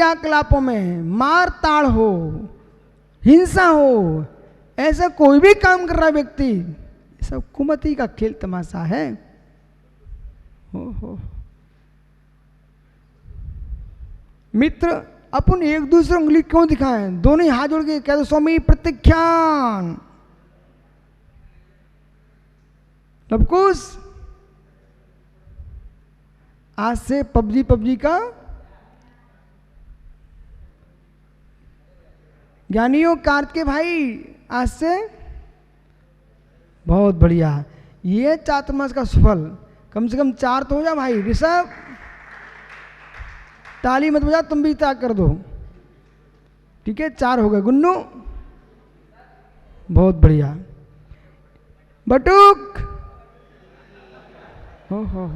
क्रियाकलापों में मार ताड़ हो, हिंसा हो, ऐसा कोई भी काम कर रहा व्यक्ति, सब कुमति का खेल तमाशा है। हो मित्र, अपन एक दूसरे उंगली क्यों दिखाएं? दोनों ही हाथ जोड़ के कह दो स्वामी प्रत्याख्यान। लवकुश, आज से पबजी का ज्ञानियों कार्तिक भाई, आज से बहुत बढ़िया। ये चातुर्मास का सफल कम से कम 4 तो हो जा भाई। ऋषभ, ताली मत बजा, तुम भी त्याग कर दो। ठीक है, 4 हो गए। गुन्नू, बहुत बढ़िया। बटुक, हो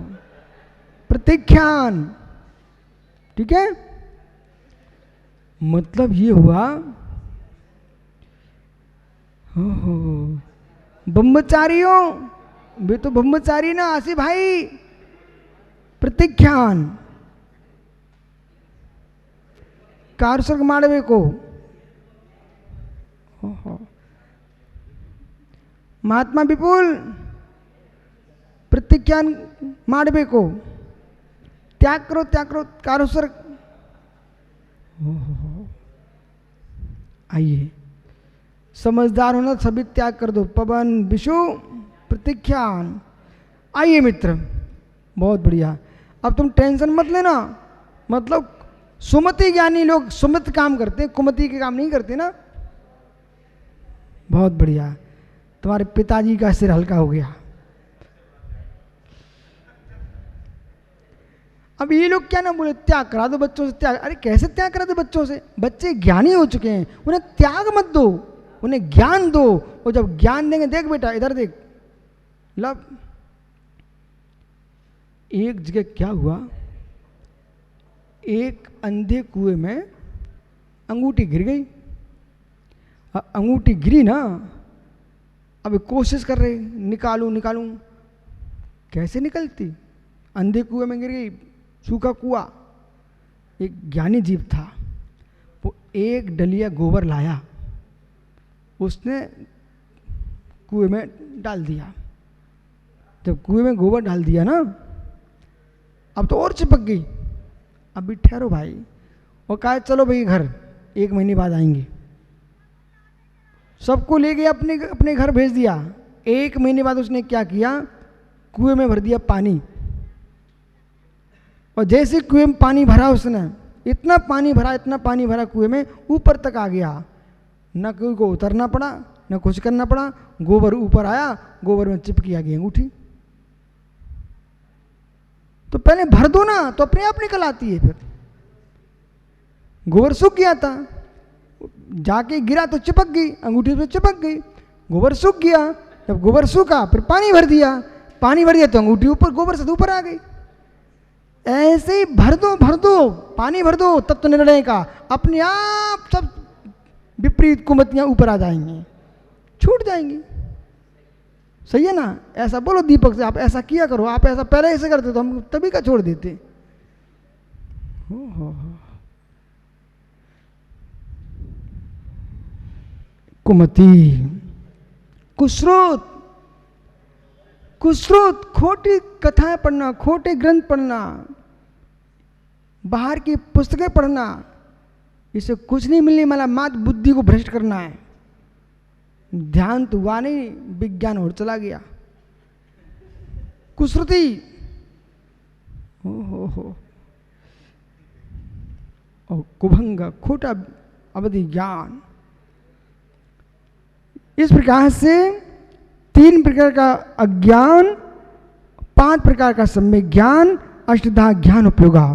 प्रत्याख्यान। ठीक है, मतलब ये हुआ हो ब्रह्मचारियों, वे तो ब्रह्मचारी ना आसी भाई। प्रत्याख्यान कारसर्ग माड़वे को। महात्मा विपुल, प्रत्याख्यान माड़वे को। त्याग करो कारसर्ग। आइए, समझदार होना, सभी त्याग कर दो। पवन, विशु, प्रत्याख्यान। आइए मित्र, बहुत बढ़िया। अब तुम टेंशन मत लेना। मतलब सुमति ज्ञानी लोग सुमत काम करते हैं, कुमति के काम नहीं करते ना। बहुत बढ़िया, तुम्हारे पिताजी का सिर हल्का हो गया। अब ये लोग क्या ना बोले, त्याग करा दो बच्चों से। त्याग, अरे कैसे त्याग करा दो बच्चों से? बच्चे ज्ञानी हो चुके हैं, उन्हें त्याग मत दो, उन्हें ज्ञान दो। और जब ज्ञान देंगे, देख बेटा इधर देख, लब एक जगह क्या हुआ, एक अंधे कुएं में अंगूठी गिर गई। अंगूठी गिरी ना, अब कोशिश कर रहे निकालूं, कैसे निकलती? अंधे कुएं में गिर गई, सूखा कुआं। एक ज्ञानी जीव था, वो एक डलिया गोबर लाया, उसने कुएं में डाल दिया। जब कुएं में गोबर डाल दिया ना, अब तो और चिपक गई। अब भी ठहरो भाई, और कहा चलो भाई घर, 1 महीने बाद आएंगे। सबको ले गया, अपने घर भेज दिया। 1 महीने बाद उसने क्या किया, कुएं में भर दिया पानी। और जैसे कुएं में पानी भरा उसने, इतना पानी भरा कुएं में, ऊपर तक आ गया। न कोई को उतरना पड़ा, न कुछ करना पड़ा। गोबर ऊपर आया, गोबर में चिपकी आ गई अंगूठी। तो पहले भर दो ना, तो अपने आप निकल आती है। फिर गोबर सूख गया था, जाके गिरा तो चिपक गई, अंगूठी पे चिपक गई। गोबर सूख गया, जब गोबर सूखा फिर पानी भर दिया तो अंगूठी ऊपर, गोबर से ऊपर आ गई। ऐसे ही भर दो पानी भर दो, तत्व निर्णय का, अपने आप सब विपरीत कुमतियां ऊपर आ जाएंगी, छूट जाएंगी। सही है ना? ऐसा बोलो दीपक से, आप ऐसा किया करो, आप ऐसा पहले ऐसे करते तो हम तभी का छोड़ देते। हो। कुमति, कुश्रुत, खोटी कथाएं पढ़ना, खोटे ग्रंथ पढ़ना, बाहर की पुस्तकें पढ़ना, इससे कुछ नहीं मिलने वाला। मात्र बुद्धि को भ्रष्ट करना है। ध्यान तो हुआ नहीं, विज्ञान और चला गया। कुश्रुति, हो और कुभंग, खोटा अवधि ज्ञान। इस प्रकार से 3 प्रकार का अज्ञान, 5 प्रकार का सम्यक ज्ञान, अष्टधा ज्ञान उपयोगा।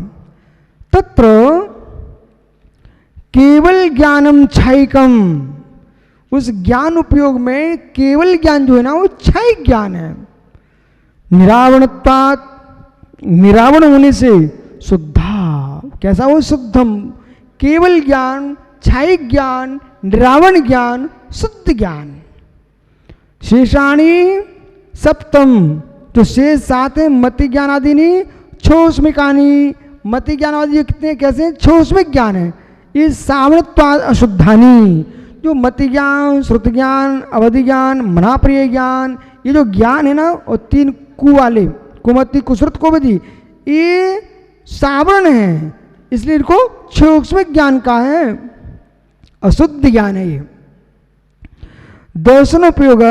तत्र केवल ज्ञानम क्षयिकम, उस ज्ञान उपयोग में केवल ज्ञान जो है ना, वो क्षयिक ज्ञान है। निरावणत्वात्, निरावण होने से शुद्धा, कैसा वो शुद्धम, केवल ज्ञान, क्षयिक ज्ञान, निरावण ज्ञान, शुद्ध ज्ञान। शेषाणी सप्तम, जो शेष 7 है, मति ज्ञान आदि नहीं, क्षोष्मिकानी, मति ज्ञानवादी जो कितने कैसे हैं, सूक्ष्म ज्ञान है। ये सामर्थ्वाद अशुद्धानी, जो मति ज्ञान, श्रुति ज्ञान, अवधि ज्ञान, मनाप्रिय ज्ञान, ये जो ज्ञान है ना, और 3 कु वाले, कुमति, कुश्रुत, कुबधि, ये सावरण है, इसलिए इनको सूक्ष्म ज्ञान का है, अशुद्ध ज्ञान है ये। दर्शन उपयोग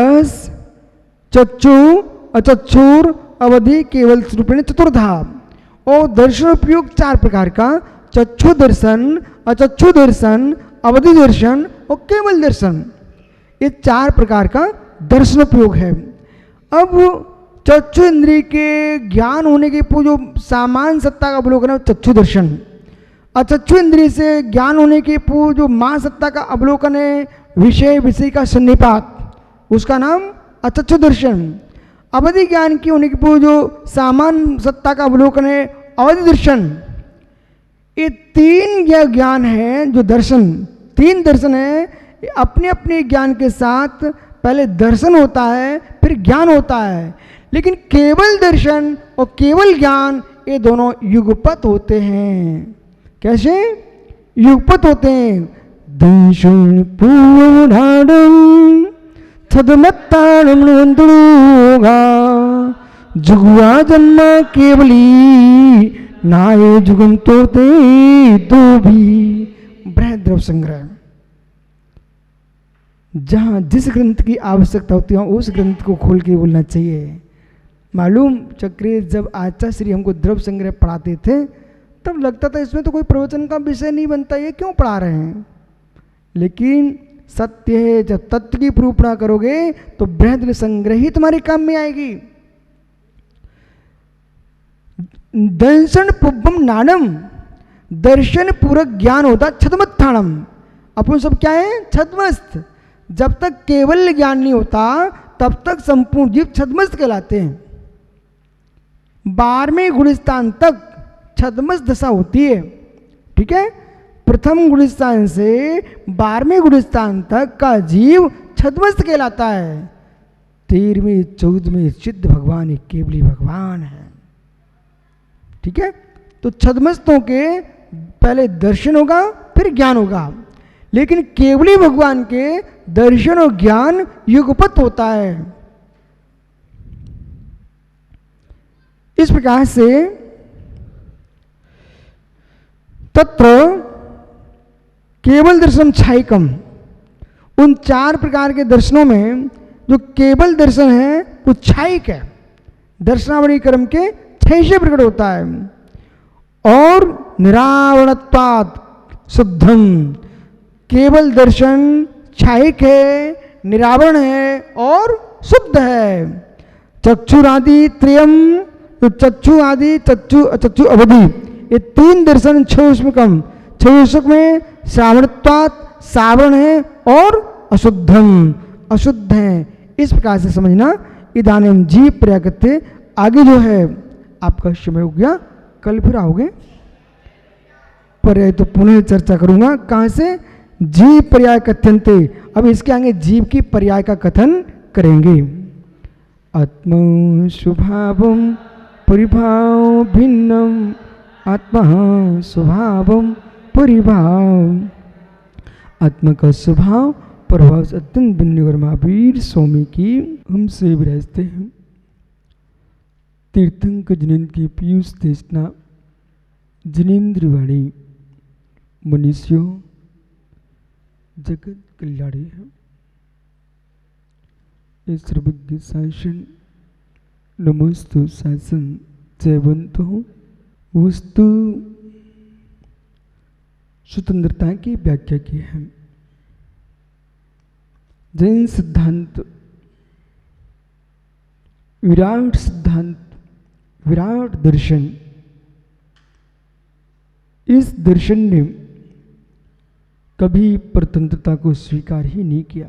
चक्षु अचक्षुर अवधि केवल रूपेण चतुर्धा, और दर्शन उपयोग 4 प्रकार का, चक्षु दर्शन, अचक्षु दर्शन, अवधि दर्शन और केवल दर्शन, ये 4 प्रकार का दर्शन उपयोग है। अब चक्षु इंद्रिय के ज्ञान होने के जो सामान्य सत्ता का अवलोकन है चक्षु दर्शन, अचक्षु इंद्रिय से ज्ञान होने के जो मान सत्ता का अवलोकन है, विषय विषय का सन्निपात, उसका नाम अचक्षु दर्शन। अवधि ज्ञान की होने के जो सामान्य सत्ता का अवलोकन है अवधि दर्शन। ये 3 ज्ञान है जो दर्शन, 3 दर्शन है, अपने अपने ज्ञान के साथ पहले दर्शन होता है फिर ज्ञान होता है, लेकिन केवल दर्शन और केवल ज्ञान ये दोनों युगपत होते हैं। कैसे युगपत होते हैं? दर्शन पूर्णाडम छदमत्ताणम नंदुगा जुगुआ जन्म केवली नाये जुगम तोते दो भी। बृहद द्रव्य संग्रह। जहाँ जिस ग्रंथ की आवश्यकता होती है उस ग्रंथ को खोल के बोलना चाहिए। मालूम चक्री जब आचार्य श्री हमको द्रव्य संग्रह पढ़ाते थे तब लगता था इसमें तो कोई प्रवचन का विषय नहीं बनता, ये क्यों पढ़ा रहे हैं। लेकिन सत्य है, जब तत्व की निरूपणा करोगे तो बृहद संग्रह ही तुम्हारे काम में आएगी। दर्शन पुब्बम नानम, दर्शन पूरक ज्ञान होता छदमत्थानम। अपन सब क्या है? छदमस्त। जब तक केवल ज्ञान नहीं होता तब तक संपूर्ण जीव छदमस्त कहलाते हैं। 12वें गुणस्थान तक छदमस्त दशा होती है, ठीक है। प्रथम गुणस्थान से 12वें गुणस्थान तक का जीव छदमस्त कहलाता है। 13वें 14वें सिद्ध भगवान एक केवली भगवान है, ठीक है। तो छदमस्तों के पहले दर्शन होगा फिर ज्ञान होगा, लेकिन केवली भगवान के दर्शन और ज्ञान युगपत होता है। इस प्रकार से तत्र केवल दर्शन छायकम, उन 4 प्रकार के दर्शनों में जो केवल दर्शन है वो छायक है, दर्शनावली क्रम के 6 से प्रकट होता है। और निरावरणत्वात् शुद्धम, केवल दर्शन छायक है, निरावरण है और शुद्ध है। चक्षुरादि त्रयम, तो चक्षु आदि चक्षु अवधि, ये 3 दर्शन छयोष्मकम, छयोष्मक में श्रावणत्वात् सावरण है और अशुद्धम, अशुद्ध है। इस प्रकार से समझना। इदानीम जीव पर्यायकथ्य, आगे जो है आपका समय हो गया, कल फिर आओगे। पर्याय तो पुनः चर्चा करूंगा। कहाँ से? जीव पर्याय कथ्यन्ते। अब इसके आगे जीव की पर्याय का कथन करेंगे। आत्मा स्वभावम परिभाव भिन्नम, आत्मा स्वभावम परिभाव, आत्मा का स्वभाव प्रभाव से अत्यंत भिन्न महावीर स्वामी की हमसे विराजते हैं। तीर्थंक जिनेन्द्र की पीयूष देशना जिनेन्द्र वाणी मनुष्यों जगत कल्याणी है। इस सर्वज्ञ शासन नमस्तु शासन जयवंतो वस्तु स्वतंत्रता की व्याख्या की है। जैन सिद्धांत, विराट सिद्धांत, विराट दर्शन, इस दर्शन ने कभी परतंत्रता को स्वीकार ही नहीं किया।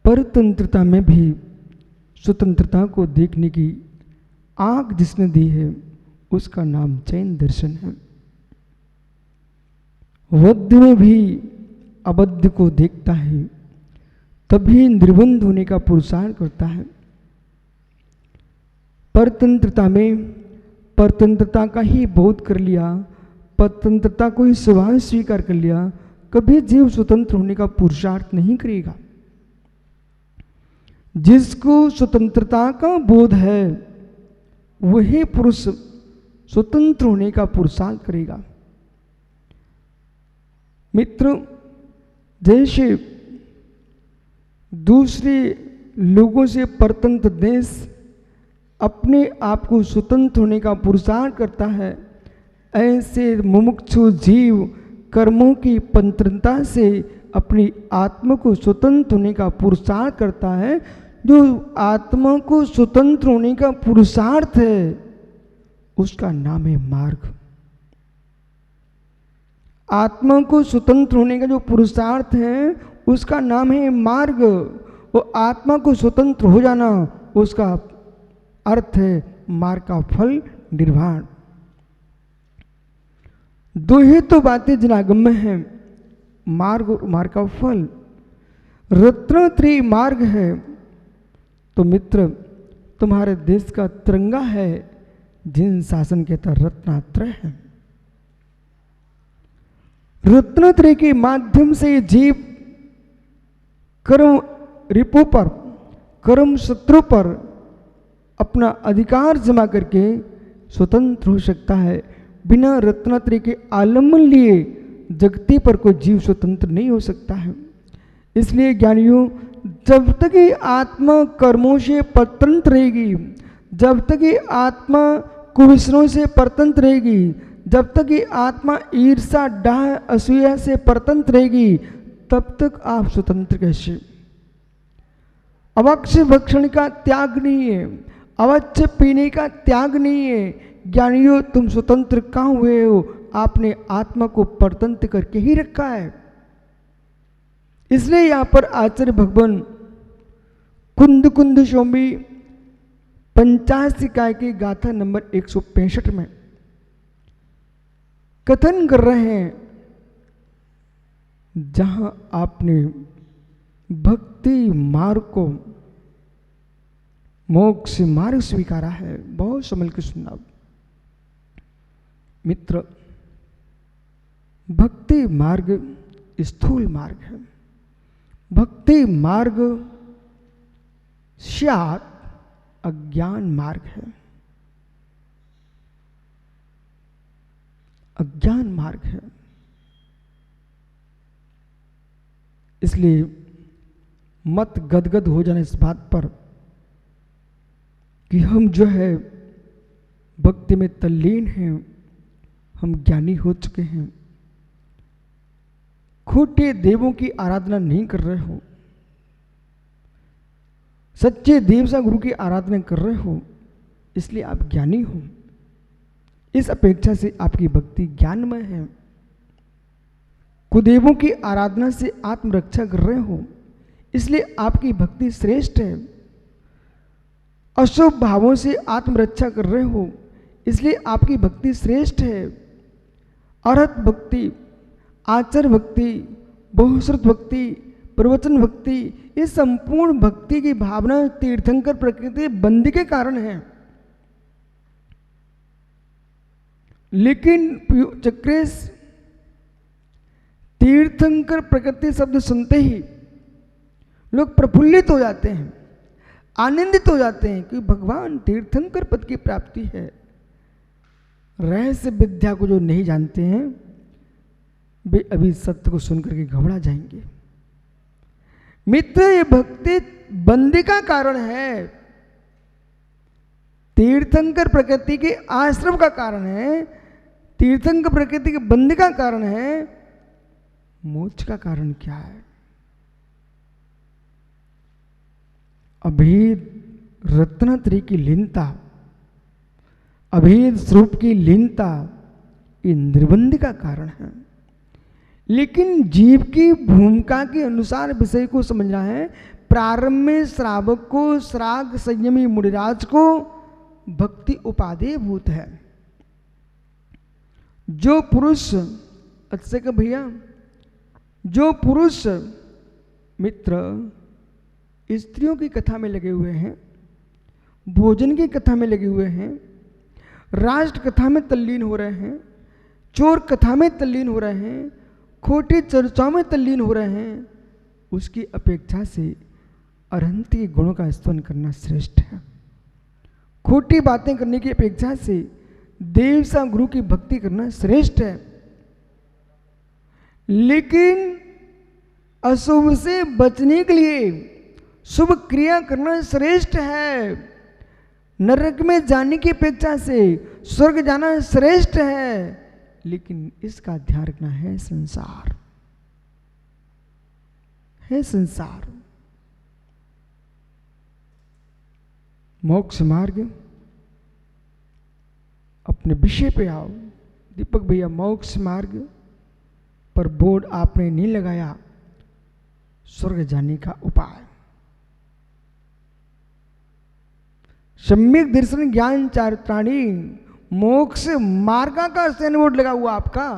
परतंत्रता में भी स्वतंत्रता को देखने की आंख जिसने दी है उसका नाम जैन दर्शन है। वद्य में भी अबद्ध को देखता है, तभी निर्बंध होने का पुरुषार्थ करता है। परतंत्रता में परतंत्रता का ही बोध कर लिया, परतंत्रता को ही स्वभाव स्वीकार कर लिया, कभी जीव स्वतंत्र होने का पुरुषार्थ नहीं करेगा। जिसको स्वतंत्रता का बोध है वही पुरुष स्वतंत्र होने का पुरुषार्थ करेगा। मित्र, जैसे दूसरे लोगों से परतंत्र देश अपने आप को स्वतंत्र होने का पुरुषार्थ करता है, ऐसे मुमुक्षु जीव कर्मों की पंत्रता से अपनी आत्मा को स्वतंत्र होने का पुरुषार्थ करता है। जो आत्मा को स्वतंत्र होने का पुरुषार्थ है उसका नाम है मार्ग। आत्मा को स्वतंत्र होने का जो पुरुषार्थ है उसका नाम है मार्ग। वो आत्मा को स्वतंत्र हो जाना उसका अर्थ है मार्ग का फल निर्वाण। दो ही तो बातें जनागम्य हैं, मार्ग और मार्ग का फल। रत्नत्रयी मार्ग है तो मित्र तुम्हारे देश का तिरंगा है, जिन शासन के तहत रत्नात्रय है। रत्नत्रय के माध्यम से जीव कर्म रिपु पर, कर्म शत्रु पर अपना अधिकार जमा करके स्वतंत्र हो सकता है। बिना रत्नत्रय के आलम्बन लिए जगती पर कोई जीव स्वतंत्र नहीं हो सकता है। इसलिए ज्ञानियों, जब तक ये आत्मा कर्मों से परतंत्र रहेगी, जब तक ये आत्मा कुविषयों से परतंत्र रहेगी, जब तक ये आत्मा ईर्षा डाह असूया से परतंत्र रहेगी, तब तक आप स्वतंत्र कैसे? अवक्ष भक्षण का त्याग नहीं है, अवच्छ पीने का त्याग नहीं है। ज्ञानियों, तुम स्वतंत्र कहाँ हुए हो? आपने आत्मा को परतंत्र करके ही रखा है। इसलिए यहां पर आचार्य भगवान कुंद कुंद शोमी 85 काय की गाथा नंबर 165 में कथन कर रहे हैं, जहां आपने भक्ति मार्ग को मोक्ष मार्ग स्वीकारा है। बहुत संभल के सुनना मित्र, भक्ति मार्ग स्थूल मार्ग है। भक्ति मार्ग स्यात् अज्ञान मार्ग है। अज्ञान मार्ग है। इसलिए मत गदगद हो जाने इस बात पर कि हम जो है भक्ति में तल्लीन हैं, हम ज्ञानी हो चुके हैं। खोटे देवों की आराधना नहीं कर रहे हो, सच्चे देव सा गुरु की आराधना कर रहे हो, इसलिए आप ज्ञानी हो। इस अपेक्षा से आपकी भक्ति ज्ञानमय है। कुदेवों की आराधना से आत्मरक्षा कर रहे हो, इसलिए आपकी भक्ति श्रेष्ठ है। अशुभ भावों से आत्मरक्षा कर रहे हो, इसलिए आपकी भक्ति श्रेष्ठ है। अरहत भक्ति, आचार भक्ति, बहुश्रुत भक्ति, प्रवचन भक्ति, ये संपूर्ण भक्ति की भावना तीर्थंकर प्रकृति बंदी के कारण है। लेकिन चक्रेश, तीर्थंकर प्रकृति शब्द सुनते ही लोग प्रफुल्लित हो जाते हैं, आनंदित हो जाते हैं कि भगवान तीर्थंकर पद की प्राप्ति है। रहस्य विद्या को जो नहीं जानते हैं वे अभी सत्य को सुनकर के घबरा जाएंगे। मित्र, ये भक्ति बंदी का कारण है, तीर्थंकर प्रकृति के आश्रम का कारण है, तीर्थंकर प्रकृति के बंदी का कारण है। मोक्ष का कारण क्या है? अभेद रत्नत्रयी की लीनता, अभेद स्वरूप की लीनता, ये निर्बंध का कारण है। लेकिन जीव की भूमिका के अनुसार विषय को समझना है। प्रारंभ में श्रावक को, श्राग संयमी मुनिराज को भक्ति उपादेय भूत है। जो पुरुष, अच्छे का भैया, जो पुरुष मित्र स्त्रियों की कथा में लगे हुए हैं, भोजन की कथा में लगे हुए हैं, राष्ट्र कथा में तल्लीन हो रहे हैं, चोर कथा में तल्लीन हो रहे हैं, खोटी चर्चाओं में तल्लीन हो रहे हैं, उसकी अपेक्षा से अरहंत के गुणों का स्तवन करना श्रेष्ठ है। खोटी बातें करने की अपेक्षा से देव सा गुरु की भक्ति करना श्रेष्ठ है। लेकिन अशुभ से बचने के लिए शुभ क्रिया करना श्रेष्ठ है। नरक में जाने की अपेक्षा से स्वर्ग जाना श्रेष्ठ है। लेकिन इसका ध्यान रखना है, संसार है, संसार। मोक्ष मार्ग, अपने विषय पे आओ। दीपक भैया, मोक्ष मार्ग पर बोर्ड आपने नहीं लगाया, स्वर्ग जाने का उपाय। सम्यक दर्शन ज्ञान चारित्राणी, मोक्ष मार्ग का साइन बोर्ड लगा हुआ आपका,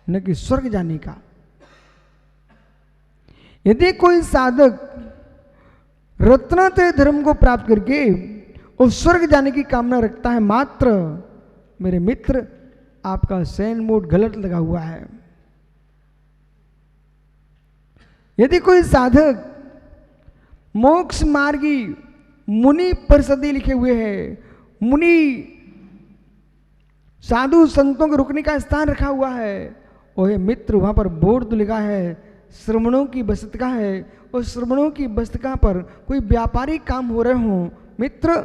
न कि स्वर्ग जाने का। यदि कोई साधक रत्नात्रय धर्म को प्राप्त करके और स्वर्ग जाने की कामना रखता है मात्र, मेरे मित्र, आपका साइन बोर्ड गलत लगा हुआ है। यदि कोई साधक मोक्ष मार्गी मुनि परिषदें लिखे हुए हैं, मुनि साधु संतों के रुकने का स्थान रखा हुआ है, और मित्र वहां पर बोर्ड तो लिखा है श्रमणों की बसतिका है, और श्रमणों की बसतिका पर कोई व्यापारिक काम हो रहे हो मित्र,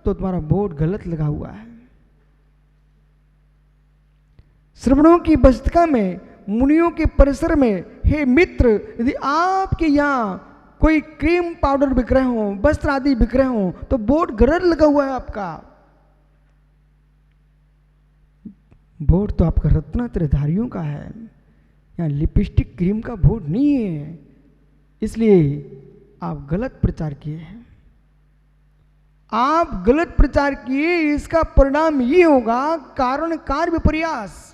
तो तुम्हारा बोर्ड गलत लगा हुआ है। श्रमणों की बसतिका में, मुनियों के परिसर में, हे मित्र, यदि आपके यहां कोई क्रीम पाउडर बिक रहे हो, वस्त्र आदि बिक रहे हो, तो बोर्ड गलत लगा हुआ है आपका। बोर्ड तो आपका रत्नात्रयधारियों का है, यहाँ लिपस्टिक क्रीम का बोर्ड नहीं है। इसलिए आप गलत प्रचार किए हैं, आप गलत प्रचार किए, इसका परिणाम ये होगा कारण कार्य विपर्यास,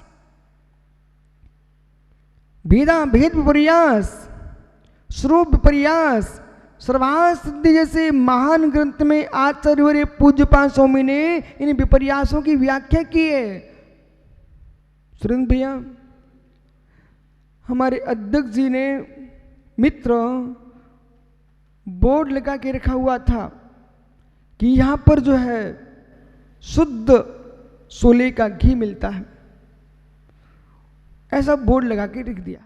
भेदा भेद विपर्यास, स्वरूप विपर्यास। सर्वांग सिद्धि जैसे महान ग्रंथ में आचार्य पूज्यपाद स्वामी ने इन विपर्यासों की व्याख्या की है। सुरेंद्र भैया, हमारे अध्यक्ष जी ने मित्र बोर्ड लगा के रखा हुआ था कि यहां पर जो है शुद्ध सोले का घी मिलता है, ऐसा बोर्ड लगा के रख दिया।